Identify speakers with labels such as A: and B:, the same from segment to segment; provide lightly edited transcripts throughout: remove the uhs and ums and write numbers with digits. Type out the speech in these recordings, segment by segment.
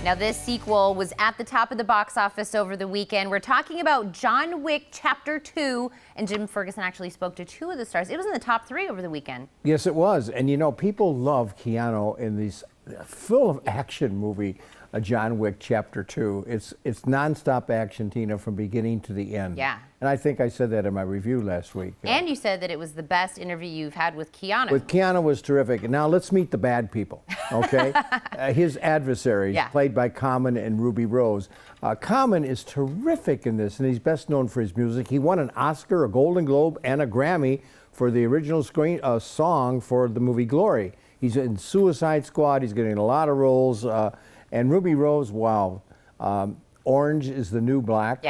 A: Now, this sequel was at the top of the box office over the weekend. We're talking about John Wick Chapter 2, and Jim Ferguson actually spoke to two of the stars. It was in the top 3 over the weekend.
B: Yes, it was. And you know, people love Keanu in these full of action movie, John Wick Chapter 2. It's nonstop action, Tina, from beginning to the end.
A: Yeah.
B: And I think I said that in my review last week.
A: And you said that it was the best interview you've had with Keanu.
B: With Keanu was terrific. And now let's meet the bad people, okay? His adversaries, played by Common and Ruby Rose. Common is terrific in this, and he's best known for his music. He won an Oscar, a Golden Globe, and a Grammy for the original song for the movie Glory. He's in Suicide Squad. He's getting a lot of roles. And Ruby Rose, wow. Orange is the New Black,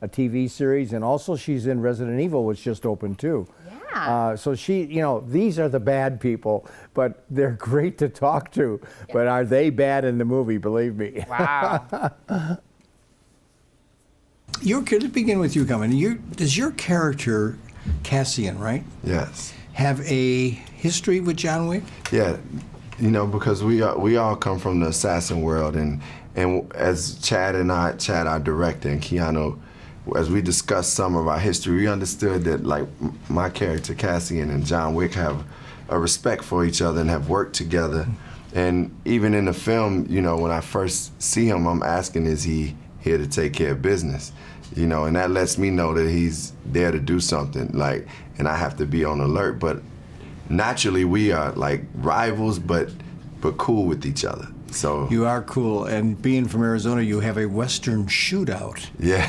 B: a TV series. And also she's in Resident Evil, which just opened too. Yeah. So she, you know, these are the bad people, but they're great to talk to. Yeah. But are they bad in the movie, believe me?
A: Wow.
C: Let's begin with you, Common. Does your character, Cassian, right?
D: Yes.
C: Have a history with John Wick?
D: Yeah, you know, because we all come from the assassin world, and as Chad, our director, and Keanu, as we discussed some of our history, we understood that, like, my character Cassian and John Wick have a respect for each other and have worked together. And even in the film, you know, when I first see him, I'm asking, is he here to take care of business? You know, and that lets me know that he's there to do something, like, and I have to be on alert. But naturally, we are like rivals, but cool with each other. So
C: you are cool, and being from Arizona, you have a Western shootout.
D: Yeah,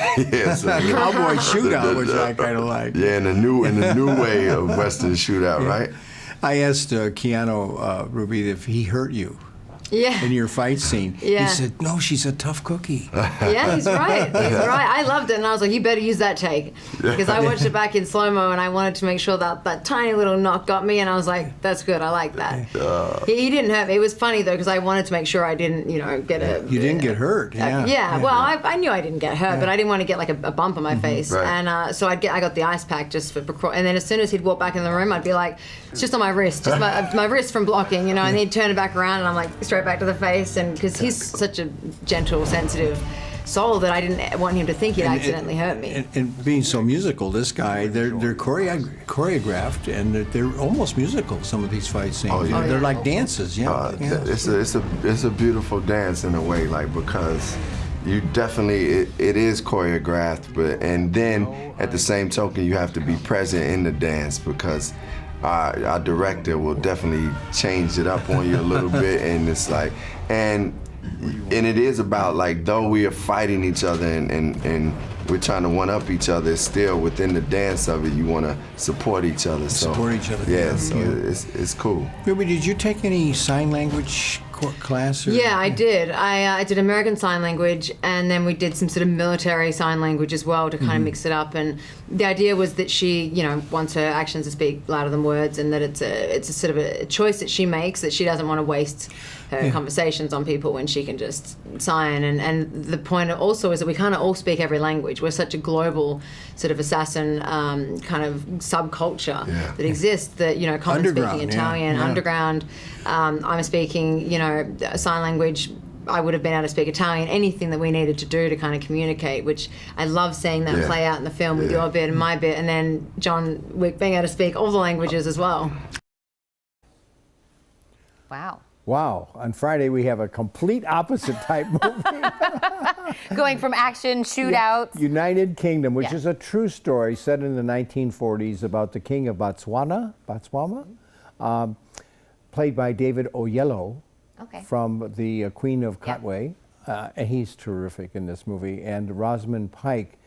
D: so
C: cowboy shootout, which I kind of like.
D: Yeah, in the new way of Western shootout, right?
C: I asked Keanu, Ruby, if he hurt you.
E: Yeah.
C: In your fight scene.
E: Yeah.
C: He said, no, she's a tough cookie.
E: Yeah, he's right. He's right. I loved it, and I was like, you better use that take. Because I watched it back in slow-mo, and I wanted to make sure that tiny little knock got me, and I was like, that's good, I like that. He didn't have, it was funny, though, because I wanted to make sure I didn't, you know, get a...
C: You didn't get hurt,
E: well, I knew I didn't get hurt, but I didn't want to get like a bump on my face. Right. And so I got the ice pack just for precaution. And then as soon as he'd walk back in the room, I'd be like, it's just on my wrist, just my wrist from blocking, you know, and then he'd turn it back around, and I'm like, straight back to the face, and because he's such a gentle, sensitive soul that I didn't want him to think he'd accidentally hurt me.
C: And being so musical, this guy, they're choreographed, and they're almost musical, some of these fight scenes.
D: Oh, yeah.
C: They're like dances,
D: It's a beautiful dance in a way, like, because you definitely, it is choreographed, and then at the same token, you have to be present in the dance, because our director will definitely change it up on you a little bit, and it's like, and it is about, like, though we are fighting each other and we're trying to one-up each other, still within the dance of it, you want to support each other.
C: Support each other.
D: Yeah, so it's cool.
C: Ruby, did you take any sign language class? Or?
E: Yeah, I did. I did American Sign Language, and then we did some sort of military sign language as well to kind of mix it up. And the idea was that she, you know, wants her actions to speak louder than words, and that it's a sort of a choice that she makes, that she doesn't want to waste her conversations on people when she can just sign. And the point also is that we kind of all speak every language. We're such a global sort of assassin kind of subculture that exists, that, you know, Common's speaking Italian, underground. I'm speaking, you know, sign language. I would have been able to speak Italian, anything that we needed to do to kind of communicate, which I love seeing that play out in the film with your bit and my bit, and then John Wick being able to speak all the languages as well.
A: Wow.
B: Wow. On Friday, we have a complete opposite type movie.
A: Going from action, shootout.
B: United Kingdom, which is a true story set in the 1940s about the king of Botswana, played by David Oyelowo, from the Queen of Katwe. And he's terrific in this movie. And Rosamund Pike,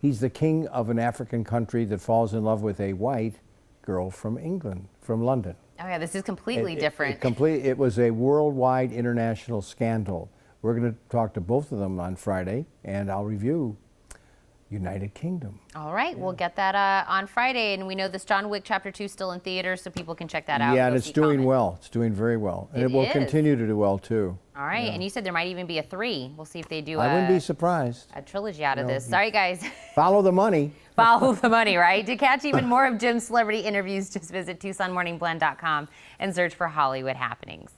B: he's the king of an African country that falls in love with a white girl from England, from London.
A: Oh yeah, this is completely different.
B: It was a worldwide international scandal. We're going to talk to both of them on Friday, and I'll review United Kingdom.
A: All right, we'll get that on Friday, and we know this John Wick Chapter 2 is still in theaters, so people can check that out.
B: Yeah, and it's doing well. It's doing very well. And it will continue to do well, too.
A: All right, and you said there might even be a 3. We'll see if they do
B: I wouldn't be surprised.
A: A trilogy out of this. Sorry, guys.
B: Follow the money.
A: Follow the money, right? To catch even more of Jim's celebrity interviews, just visit TucsonMorningBlend.com and search for Hollywood Happenings.